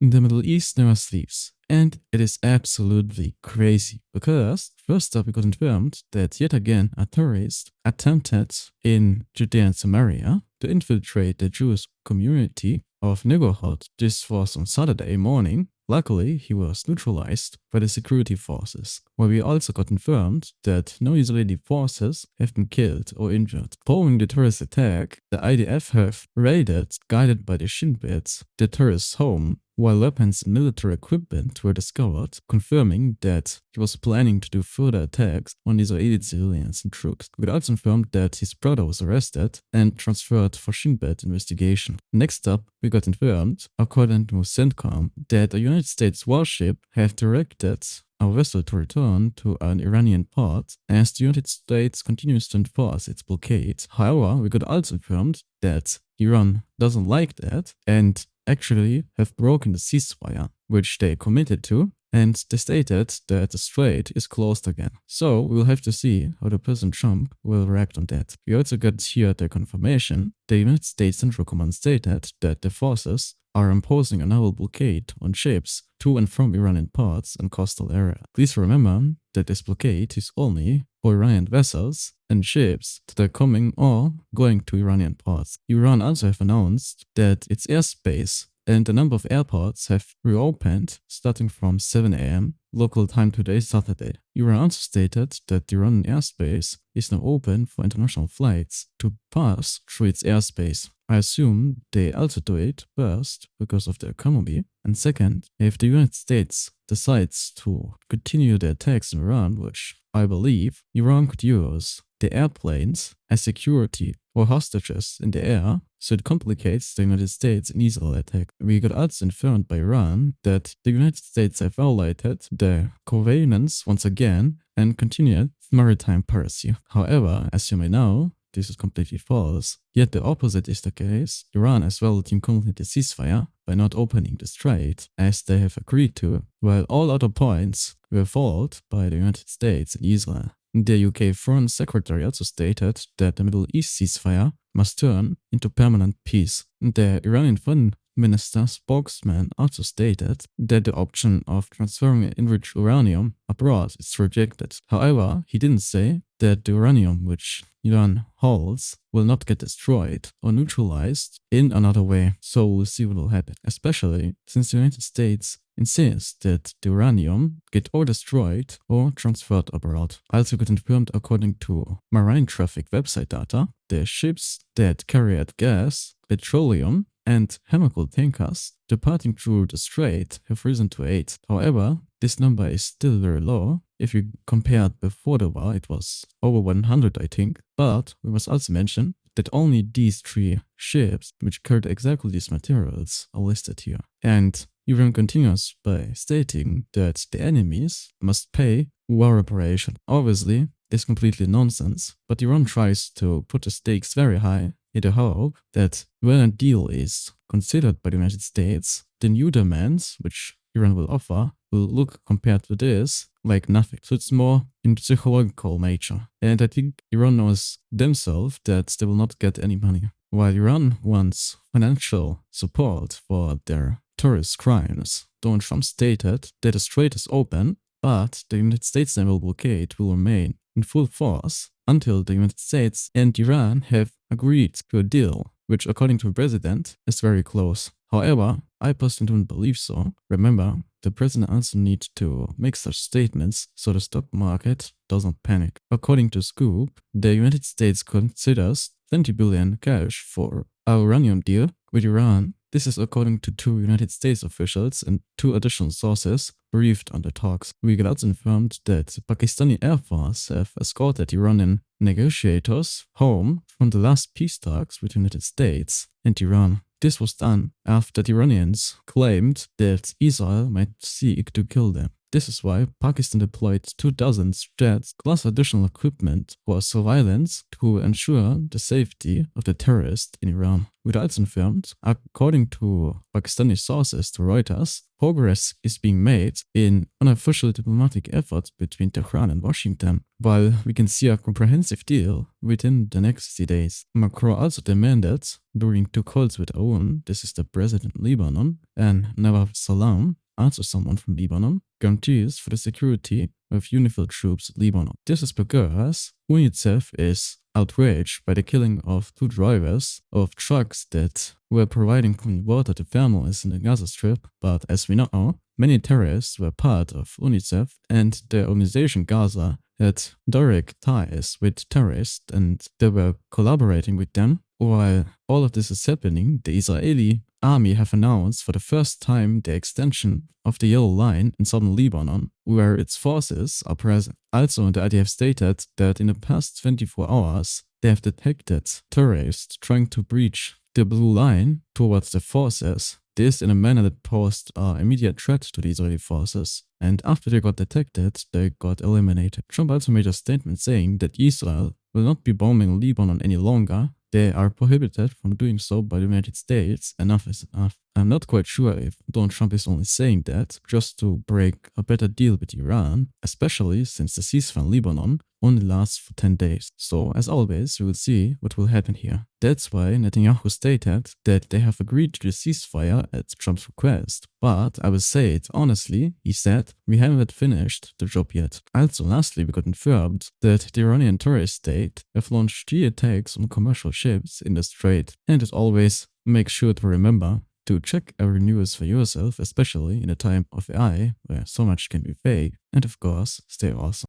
The Middle East never sleeps, and it is absolutely crazy because first up we got confirmed that yet again a terrorist attempted in Judea and Samaria to infiltrate the Jewish community of neighborhood. This was on Saturday morning. Luckily, he was neutralized by the security forces, where we also got confirmed that no Israeli forces have been killed or injured. Following the terrorist attack, the IDF have raided, guided by the Shin Bet, the terrorist's home, while weapons and military equipment were discovered, confirming that he was planning to do further attacks on Israeli civilians and troops. We also confirmed that his brother was arrested and transferred for Shin Bet investigation. Next up, we got confirmed, according to CENTCOM, that a United States warship have directed a vessel to return to an Iranian port as the United States continues to enforce its blockade. However, we got also confirmed that Iran doesn't like that and actually have broken the ceasefire, which they committed to, and they stated that the strait is closed again. So we'll have to see how the President Trump will react on that. We also got here the confirmation. The United States Central Command stated that the forces are imposing a naval blockade on ships to and from Iranian ports and coastal area. Please remember that this blockade is only for Iranian vessels and ships that are coming or going to Iranian ports. Iran also have announced that its airspace and a number of airports have reopened starting from 7 a.m. local time today, Saturday. Iran also stated that the Iranian airspace is now open for international flights to pass through its airspace. I assume they also do it first because of the economy, and second, if the United States decides to continue the attacks in Iran, which I believe Iran could use the airplanes as security or hostages in the air, so it complicates the United States and Israel attack. We got also informed by Iran that the United States have violated the covenants once again and continued maritime piracy. However, as you may know, this is completely false. Yet the opposite is the case. Iran as well team completed the ceasefire by not opening the strait as they have agreed to, while all other points were followed by the United States and Israel. The UK Foreign Secretary also stated that the Middle East ceasefire must turn into permanent peace. The Iranian Foreign Minister spokesman also stated that the option of transferring enriched uranium abroad is rejected. However, he didn't say that the uranium which Iran holds will not get destroyed or neutralized in another way. So we'll see what will happen, especially since the United States insists that the uranium get or destroyed or transferred abroad. Also got confirmed according to marine traffic website data, the ships that carried gas, petroleum, and chemical tankers departing through the strait have risen to 8. However, this number is still very low. If you compare it before the war, it was over 100, I think. But we must also mention that only these 3 ships, which carried exactly these materials, are listed here. And Iran continues by stating that the enemies must pay war reparation. Obviously, this is completely nonsense, but Iran tries to put the stakes very high in the hope that when a deal is considered by the United States, the new demands which Iran will offer will look compared to this like nothing. So it's more in psychological nature. And I think Iran knows themselves that they will not get any money. While Iran wants financial support for their terrorist crimes, Donald Trump stated that the strait is open, but the United States naval blockade will remain in full force until the United States and Iran have agreed to a deal, which according to the president is very close. However, I personally don't believe so. Remember, the president also needs to make such statements so the stock market doesn't panic. According to Scoop, the United States considers 20 billion cash for a uranium deal with Iran. This is according to 2 United States officials and 2 additional sources briefed on the talks. We got also informed that Pakistani Air Force have escorted Iranian negotiators home from the last peace talks with the United States and Iran. This was done after the Iranians claimed that Israel might seek to kill them. This is why Pakistan deployed 2,000 jets plus additional equipment for surveillance to ensure the safety of the terrorists in Iran. With also confirmed, according to Pakistani sources to Reuters, progress is being made in unofficial diplomatic efforts between Tehran and Washington, while we can see a comprehensive deal within the next 60 days. Macron also demanded during two calls with Owen, this is the president of Lebanon, and Nawaf Salam, also someone from Lebanon, guarantees for the security of UNIFIL troops in Lebanon. This is because UNICEF is outraged by the killing of two drivers of trucks that were providing clean water to families in the Gaza Strip, but as we know, many terrorists were part of UNICEF, and the organization Gaza had direct ties with terrorists and they were collaborating with them. While all of this is happening, the Israeli army have announced for the first time the extension of the Yellow Line in southern Lebanon, where its forces are present. Also, the IDF stated that in the past 24 hours, they have detected terrorists trying to breach the Blue Line towards the forces. This in a manner that posed an immediate threat to the Israeli forces. And after they got detected, they got eliminated. Trump also made a statement saying that Israel will not be bombing Lebanon any longer. They are prohibited from doing so by the United States. Enough is enough. I'm not quite sure if Donald Trump is only saying that just to break a better deal with Iran, especially since the ceasefire in Lebanon only lasts for 10 days. So, as always, we will see what will happen here. That's why Netanyahu stated that they have agreed to the ceasefire at Trump's request. But I will say it honestly, he said, we haven't finished the job yet. Also, lastly, we got confirmed that the Iranian terrorist state have launched 3 attacks on commercial ships in the Strait. And as always, make sure to remember to check every news for yourself, especially in a time of AI where so much can be fake. And of course, stay awesome.